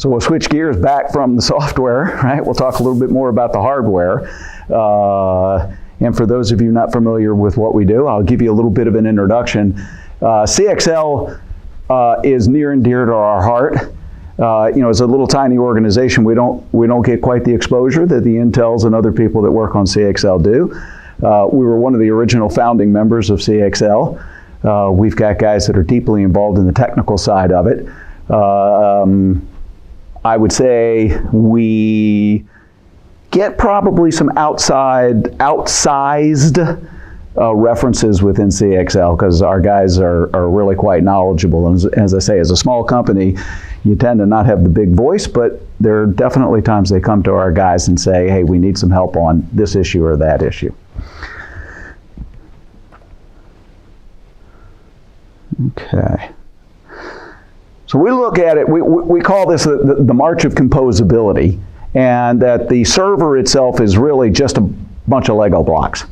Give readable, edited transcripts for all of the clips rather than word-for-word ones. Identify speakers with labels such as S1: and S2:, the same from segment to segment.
S1: So we'll switch gears back from the software, right? We'll talk a little bit more about the hardware. And for those of you not familiar with what we do, I'll give you a little bit of an introduction. CXL is near and dear to our heart. As a little tiny organization, we don't get quite the exposure that the Intels and other people that work on CXL do. We were one of the original founding members of CXL. We've got guys that are deeply involved in the technical side of it. I would say we get probably some outsized references within CXL because our guys are really quite knowledgeable. And as I say, as a small company, you tend to not have the big voice, but there are definitely times they come to our guys and say, hey, we need some help on this issue or that issue. Okay. So we look at it, we call this the march of composability, and that the server itself is really just a bunch of Lego blocks,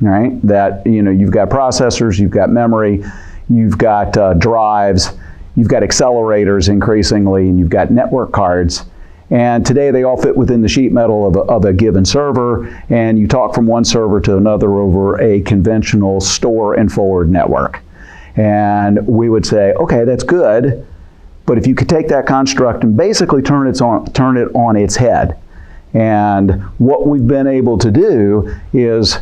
S1: right? That, you've got processors, you've got memory, you've got drives, you've got accelerators increasingly, and you've got network cards. And today they all fit within the sheet metal of a given server, and you talk from one server to another over a conventional store and forward network. And we would say, okay, that's good. But if you could take that construct and basically turn it on its head. And what we've been able to do is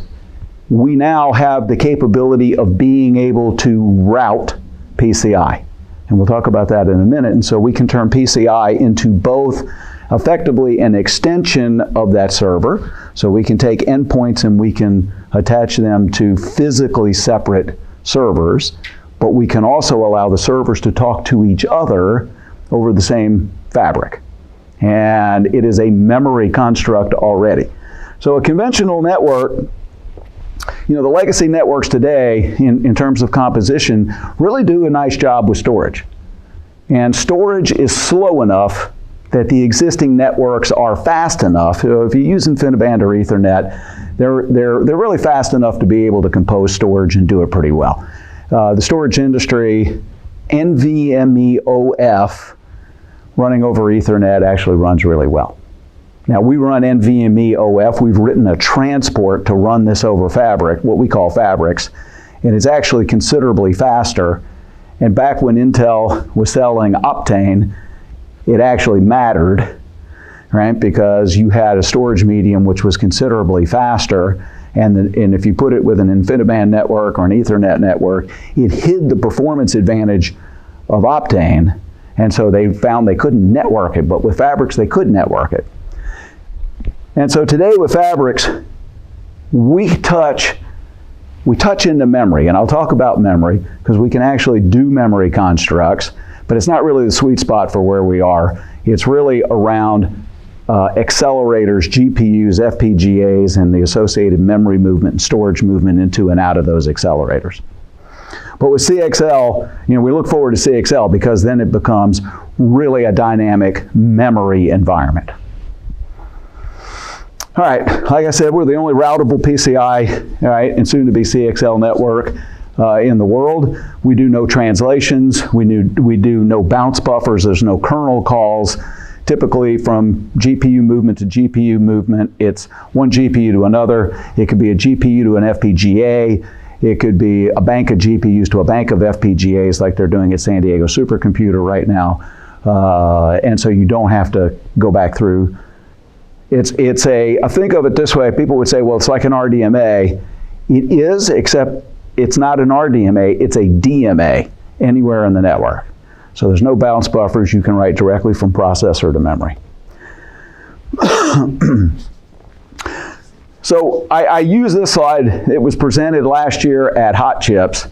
S1: we now have the capability of being able to route PCI. And we'll talk about that in a minute. And so we can turn PCI into both effectively an extension of that server. So we can take endpoints and we can attach them to physically separate servers. But we can also allow the servers to talk to each other over the same fabric. And it is a memory construct already. So a conventional network, the legacy networks today, in terms of composition, really do a nice job with storage. And storage is slow enough that the existing networks are fast enough. If you use InfiniBand or Ethernet, they're really fast enough to be able to compose storage and do it pretty well. The storage industry, NVMe OF running over Ethernet actually runs really well. Now we run NVMe OF. We've written a transport to run this over fabric, what we call fabrics, and it's actually considerably faster. And back when Intel was selling Optane, it actually mattered, right? Because you had a storage medium which was considerably faster. And if you put it with an InfiniBand network or an Ethernet network, it hid the performance advantage of Optane. And so they found they couldn't network it, but with fabrics they could network it. And so today with fabrics, we touch into memory, and I'll talk about memory because we can actually do memory constructs, but it's not really the sweet spot for where we are. It's really around accelerators, GPUs, FPGAs, and the associated memory movement and storage movement into and out of those accelerators. But with CXL, we look forward to CXL because then it becomes really a dynamic memory environment. All right, like I said, we're the only routable PCI, right, and soon to be CXL network in the world. We do no translations. We do no bounce buffers. There's no kernel calls. Typically from GPU movement to GPU movement, it's one GPU to another. It could be a GPU to an FPGA. It could be a bank of GPUs to a bank of FPGAs like they're doing at San Diego Supercomputer right now. And so you don't have to go back through. Think of it this way. People would say, well, it's like an RDMA. It is, except it's not an RDMA, it's a DMA anywhere in the network. So there's no bounce buffers. You can write directly from processor to memory. So I use this slide. It was presented last year at Hot Chips,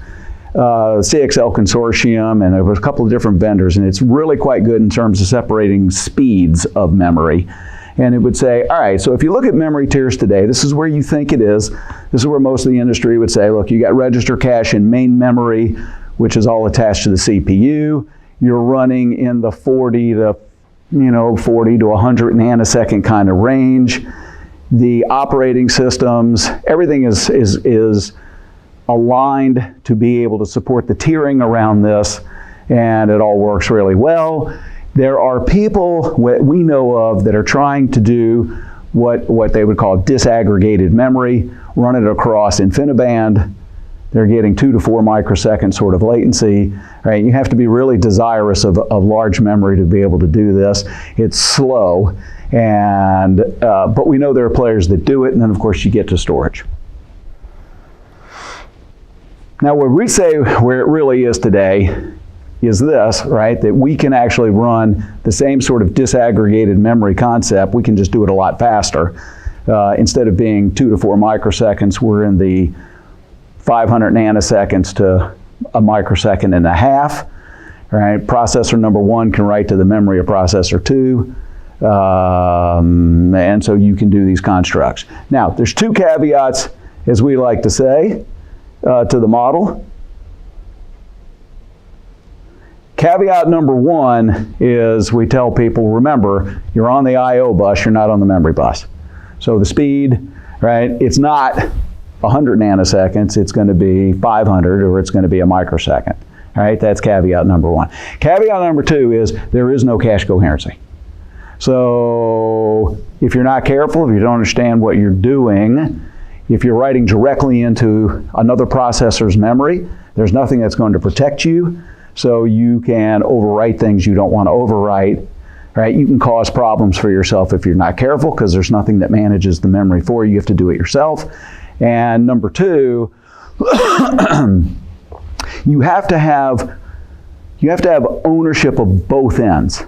S1: CXL Consortium, and there was a couple of different vendors, and it's really quite good in terms of separating speeds of memory. And it would say, all right, so if you look at memory tiers today, this is where you think it is. This is where most of the industry would say, look, you got register cache and main memory, which is all attached to the CPU. You're running in the 40 to 100 nanosecond kind of range. The operating systems, everything is aligned to be able to support the tiering around this, and it all works really well. There are people we know of that are trying to do what they would call disaggregated memory, run it across InfiniBand. They're getting 2 to 4 microsecond sort of latency. Right? You have to be really desirous of large memory to be able to do this. It's slow, and but we know there are players that do it, and then of course you get to storage. Now what we say where it really is today is this, right? That we can actually run the same sort of disaggregated memory concept. We can just do it a lot faster. Instead of being 2 to 4 microseconds, we're in the 500 nanoseconds to a microsecond and a half. Right? Processor number 1 can write to the memory of processor 2. And so you can do these constructs. Now, there's 2 caveats, as we like to say, to the model. Caveat number 1 is we tell people, remember, you're on the I/O bus, you're not on the memory bus. So the speed, right, it's not 100 nanoseconds, it's going to be 500 or it's going to be a microsecond. Right? That's caveat number 1. Caveat number 2 is there is no cache coherency. So if you're not careful, if you don't understand what you're doing, if you're writing directly into another processor's memory, there's nothing that's going to protect you. So you can overwrite things you don't want to overwrite. Right? You can cause problems for yourself if you're not careful, because there's nothing that manages the memory for you. You have to do it yourself. And number 2, you have to have ownership of both ends.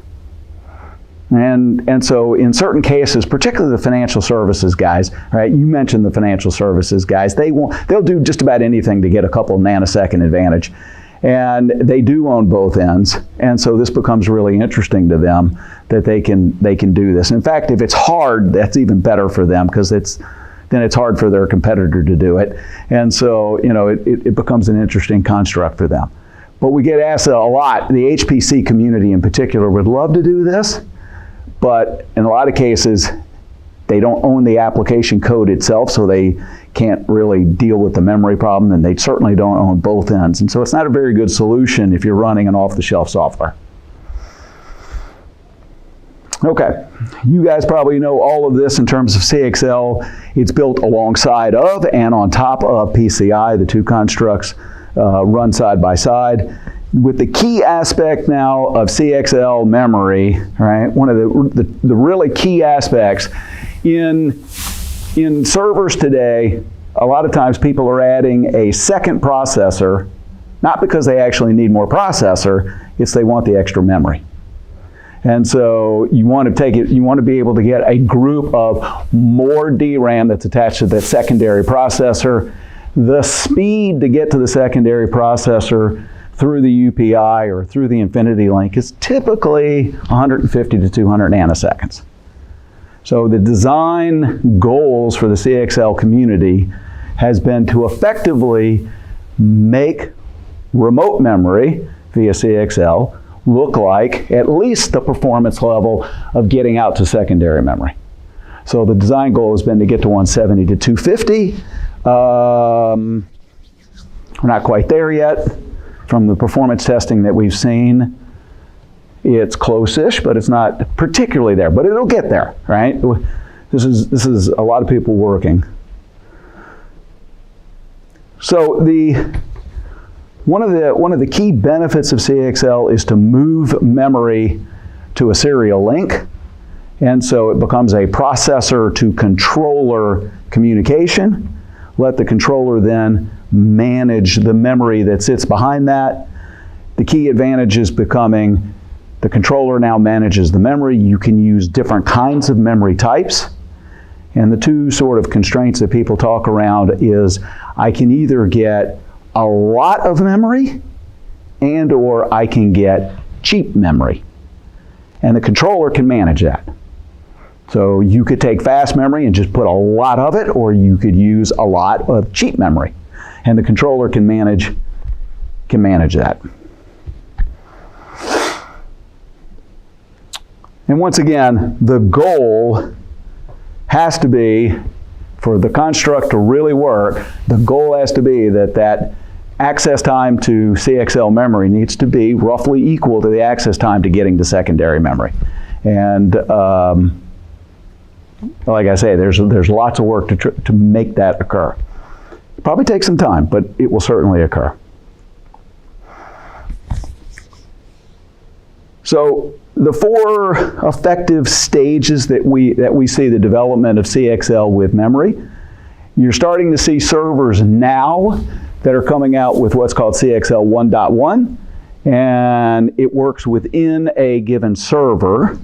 S1: And so in certain cases, particularly the financial services guys, right? You mentioned the financial services guys. They'll do just about anything to get a couple of nanosecond advantage. And they do own both ends. And so this becomes really interesting to them that they can do this. In fact, if it's hard, that's even better for them, because then it's hard for their competitor to do it. And so, it becomes an interesting construct for them. But we get asked a lot, the HPC community in particular would love to do this, but in a lot of cases, they don't own the application code itself, so they can't really deal with the memory problem, and they certainly don't own both ends. And so it's not a very good solution if you're running an off-the-shelf software. Okay, you guys probably know all of this in terms of CXL. It's built alongside of and on top of PCI. The 2 constructs run side by side. With the key aspect now of CXL memory, right? One of the really key aspects in servers today, a lot of times people are adding a second processor, not because they actually need more processor, it's they want the extra memory. And so you want to be able to get a group of more DRAM that's attached to that secondary processor. The speed to get to the secondary processor through the UPI or through the Infinity Link is typically 150 to 200 nanoseconds. So the design goals for the CXL community has been to effectively make remote memory via CXL look like at least the performance level of getting out to secondary memory. So the design goal has been to get to 170 to 250. We're not quite there yet. From the performance testing that we've seen, it's close-ish, but it's not particularly there. But it'll get there, right? This is a lot of people working. So one of the key benefits of CXL is to move memory to a serial link, and so it becomes a processor to controller communication. Let the controller then manage the memory that sits behind that. The key advantage is becoming the controller now manages the memory. You can use different kinds of memory types. And the 2 sort of constraints that people talk around is I can either get a lot of memory and or I can get cheap memory. And the controller can manage that. So you could take fast memory and just put a lot of it, or you could use a lot of cheap memory. And the controller can manage that. And once again, the goal has to be, for the construct to really work, the goal has to be that access time to CXL memory needs to be roughly equal to the access time to getting to secondary memory. And like I say, there's lots of work to make that occur. Probably take some time, but it will certainly occur. So the 4 effective stages that we see the development of CXL with memory. You're starting to see servers now that are coming out with what's called CXL 1.1, and it works within a given server,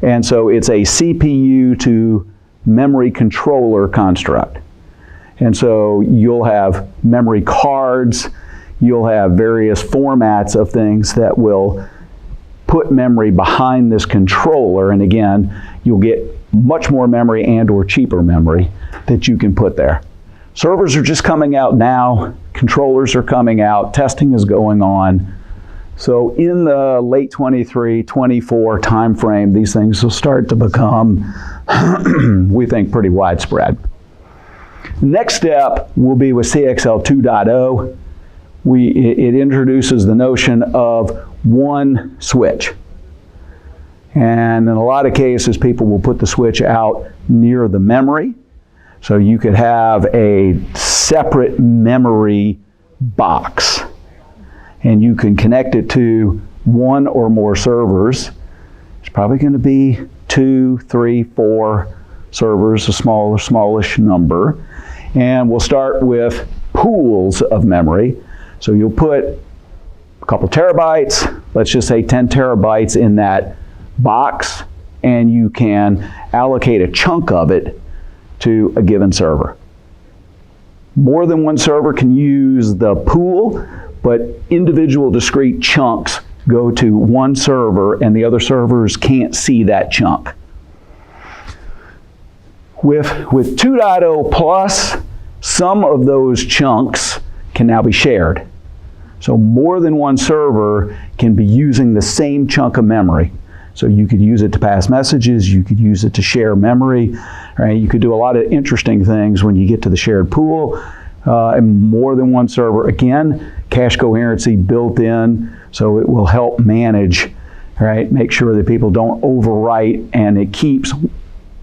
S1: and so it's a CPU to memory controller construct. And so you'll have memory cards, you'll have various formats of things that will put memory behind this controller, and again, you'll get much more memory and or cheaper memory that you can put there. Servers are just coming out now, controllers are coming out, testing is going on. So in the late 23, 24 time frame, these things will start to become, we think, pretty widespread. Next step will be with CXL 2.0. It introduces the notion of one switch. And in a lot of cases, people will put the switch out near the memory. So you could have a separate memory box. And you can connect it to one or more servers. It's probably going to be 2, 3, 4 servers, a smallish number. And we'll start with pools of memory. So you'll put a couple terabytes, let's just say 10 terabytes in that box, and you can allocate a chunk of it to a given server. More than one server can use the pool, but individual discrete chunks go to one server and the other servers can't see that chunk. With 2.0 plus, some of those chunks can now be shared. So more than one server can be using the same chunk of memory. So you could use it to pass messages, you could use it to share memory, right? You could do a lot of interesting things when you get to the shared pool. And more than one server, again, cache coherency built in, so it will help manage, right? Make sure that people don't overwrite, and it keeps,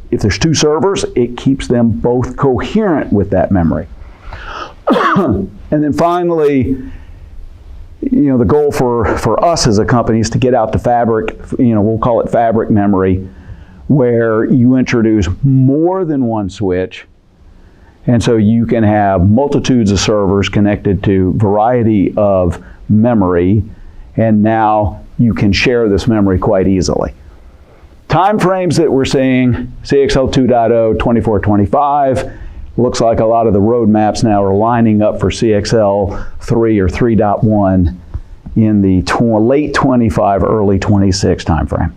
S1: if there's 2 servers, it keeps them both coherent with that memory. And then finally, the goal for us as a company is to get out to fabric, we'll call it fabric memory, where you introduce more than one switch, and so you can have multitudes of servers connected to variety of memory, and now you can share this memory quite easily. Time frames that we're seeing, CXL 2.0, 24-25, looks like a lot of the roadmaps now are lining up for CXL 3 or 3.1 in the late 25, early 26 time frame.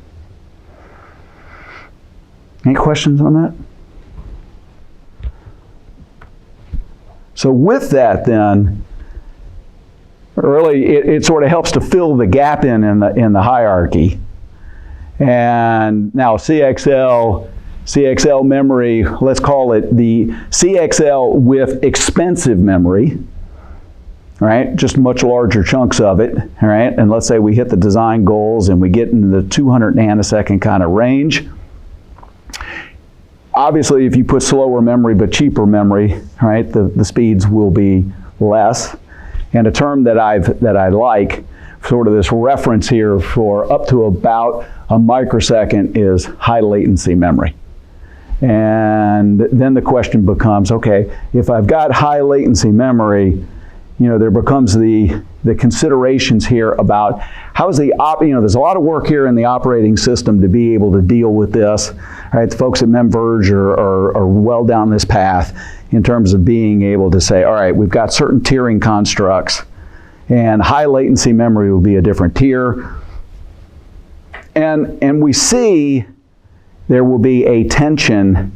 S1: Any questions on that? So with that then, really it sort of helps to fill the gap in the hierarchy. And now CXL memory, let's call it the CXL with expensive memory, right? Just much larger chunks of it, all right? And let's say we hit the design goals and we get into the 200 nanosecond kind of range. Obviously, if you put slower memory but cheaper memory, right, the speeds will be less. And a term that I like, sort of this reference here for up to about a microsecond, is high latency memory. And then the question becomes, okay, if I've got high latency memory, there becomes the considerations here about how is there's a lot of work here in the operating system to be able to deal with this, right? The folks at MemVerge are well down this path in terms of being able to say, all right, we've got certain tiering constructs, and high latency memory will be a different tier. And we see there will be a tension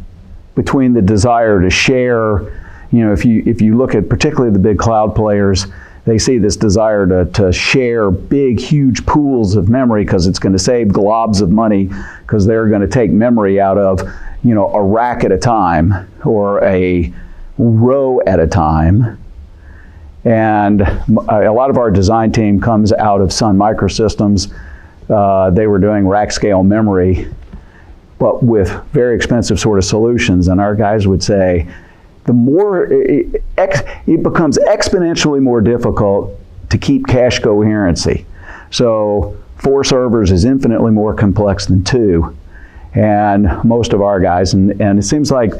S1: between the desire to share. If you look at particularly the big cloud players, they see this desire to share big, huge pools of memory because it's going to save globs of money, because they're going to take memory out of a rack at a time or a row at a time. And a lot of our design team comes out of Sun Microsystems. They were doing rack scale memory, but with very expensive sort of solutions. And our guys would say, the more it becomes exponentially more difficult to keep cache coherency. So 4 servers is infinitely more complex than 2. And most of our guys, and it seems like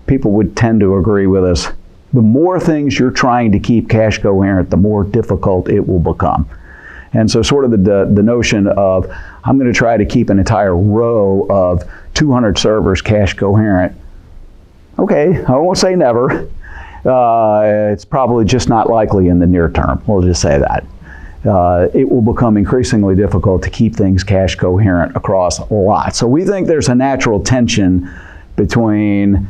S1: people would tend to agree with us, the more things you're trying to keep cache coherent, the more difficult it will become. And so sort of the notion of, I'm going to try to keep an entire row of 200 servers cache coherent. Okay, I won't say never. It's probably just not likely in the near term. We'll just say that. It will become increasingly difficult to keep things cache coherent across a lot. So we think there's a natural tension between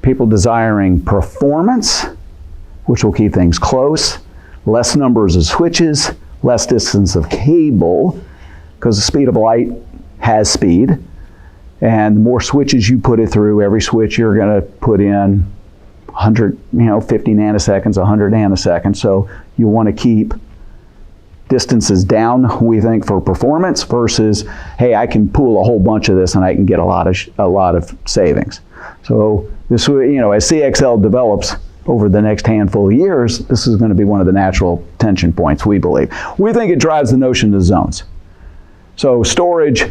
S1: people desiring performance, which will keep things close, less numbers of switches, less distance of cable, because the speed of light has speed, and the more switches you put it through, every switch you're going to put in 100, 50 nanoseconds, 100 nanoseconds. So you want to keep distances down, we think, for performance versus, hey, I can pool a whole bunch of this and I can get a lot of savings. So this, as CXL develops over the next handful of years, this is going to be one of the natural tension points, we believe. We think it drives the notion of zones. So storage,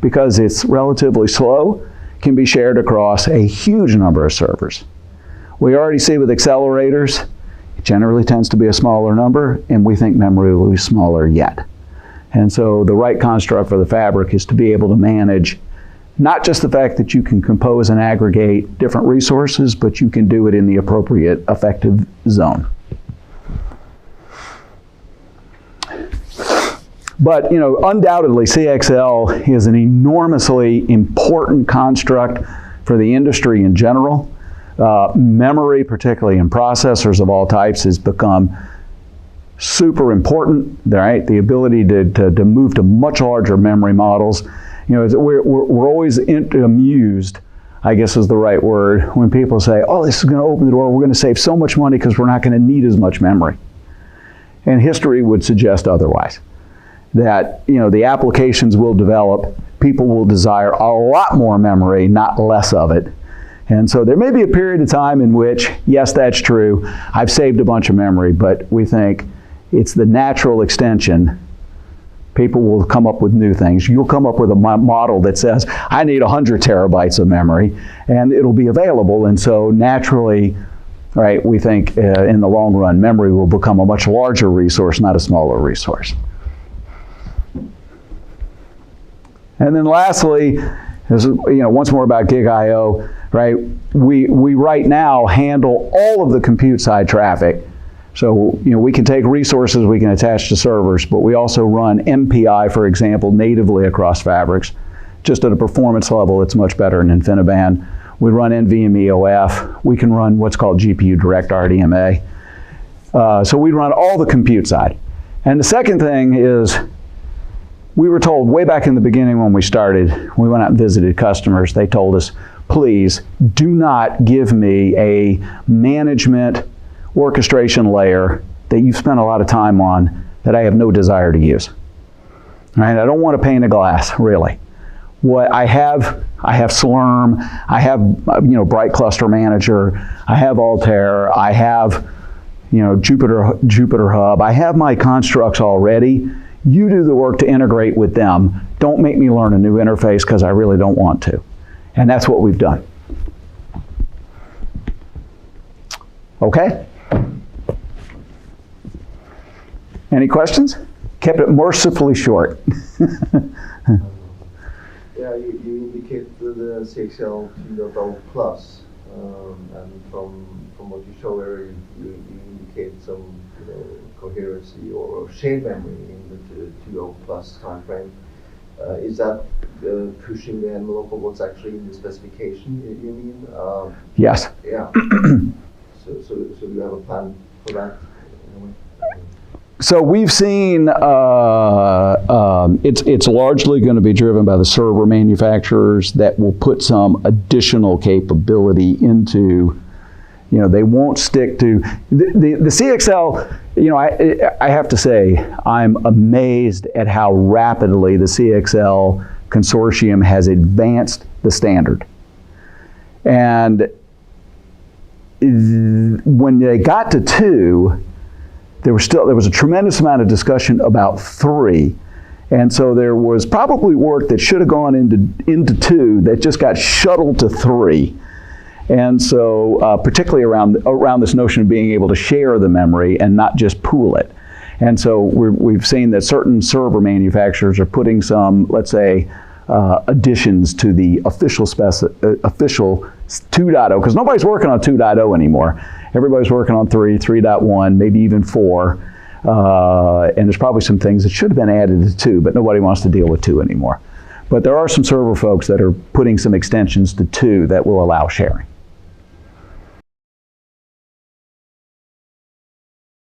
S1: because it's relatively slow, can be shared across a huge number of servers. We already see with accelerators, it generally tends to be a smaller number, and we think memory will be smaller yet. And so the right construct for the fabric is to be able to manage not just the fact that you can compose and aggregate different resources, but you can do it in the appropriate effective zone. But undoubtedly CXL is an enormously important construct for the industry in general. Memory, particularly in processors of all types, has become super important, right? The ability to move to much larger memory models. We're always amused, I guess is the right word, when people say, oh, this is going to open the door, we're going to save so much money because we're not going to need as much memory. And history would suggest otherwise. That, the applications will develop, people will desire a lot more memory, not less of it. And so there may be a period of time in which, yes, that's true, I've saved a bunch of memory, but we think it's the natural extension. People will come up with new things. You'll come up with a model that says, I need 100 terabytes of memory, and it'll be available. And so naturally, right, we think in the long run, memory will become a much larger resource, not a smaller resource. And then lastly, once more about GigaIO, right? We right now handle all of the compute side traffic. So, we can take resources we can attach to servers, but we also run MPI, for example, natively across fabrics. Just at a performance level, it's much better in InfiniBand. We run NVMe OF. We can run what's called GPU direct RDMA. So we run all the compute side. And the second thing is, we were told way back in the beginning when we started, we went out and visited customers, they told us, please do not give me a management orchestration layer that you've spent a lot of time on that I have no desire to use. Right? I don't want a pane of glass, really. What I have Slurm, I have Bright Cluster Manager, I have Altair, I have Jupyter Hub, I have my constructs already. You do the work to integrate with them. Don't make me learn a new interface because I really don't want to. And that's what we've done. Okay? Any questions? Kept it mercifully short.
S2: Yeah, you indicate the CXL 2.0 Plus, and from what you show here, you indicate some coherency or shared memory in the 2.0 Plus timeframe. Is that pushing the envelope of what's actually in the specification, you mean?
S1: Yes.
S2: Yeah. So you have a plan for that?
S1: So we've seen it's largely going to be driven by the server manufacturers that will put some additional capability into You know, they won't stick to the CXL. You know, I have to say, I'm amazed at how rapidly the CXL consortium has advanced the standard. And when they got to 2, there was a tremendous amount of discussion about 3. And so there was probably work that should have gone into 2 that just got shuttled to 3. And so particularly around this notion of being able to share the memory and not just pool it. And so we've seen that certain server manufacturers are putting some, let's say, additions to the official 2.0, because nobody's working on 2.0 anymore. Everybody's working on 3, 3.1, maybe even 4. And there's probably some things that should have been added to 2, but nobody wants to deal with 2 anymore. But there are some server folks that are putting some extensions to 2 that will allow sharing.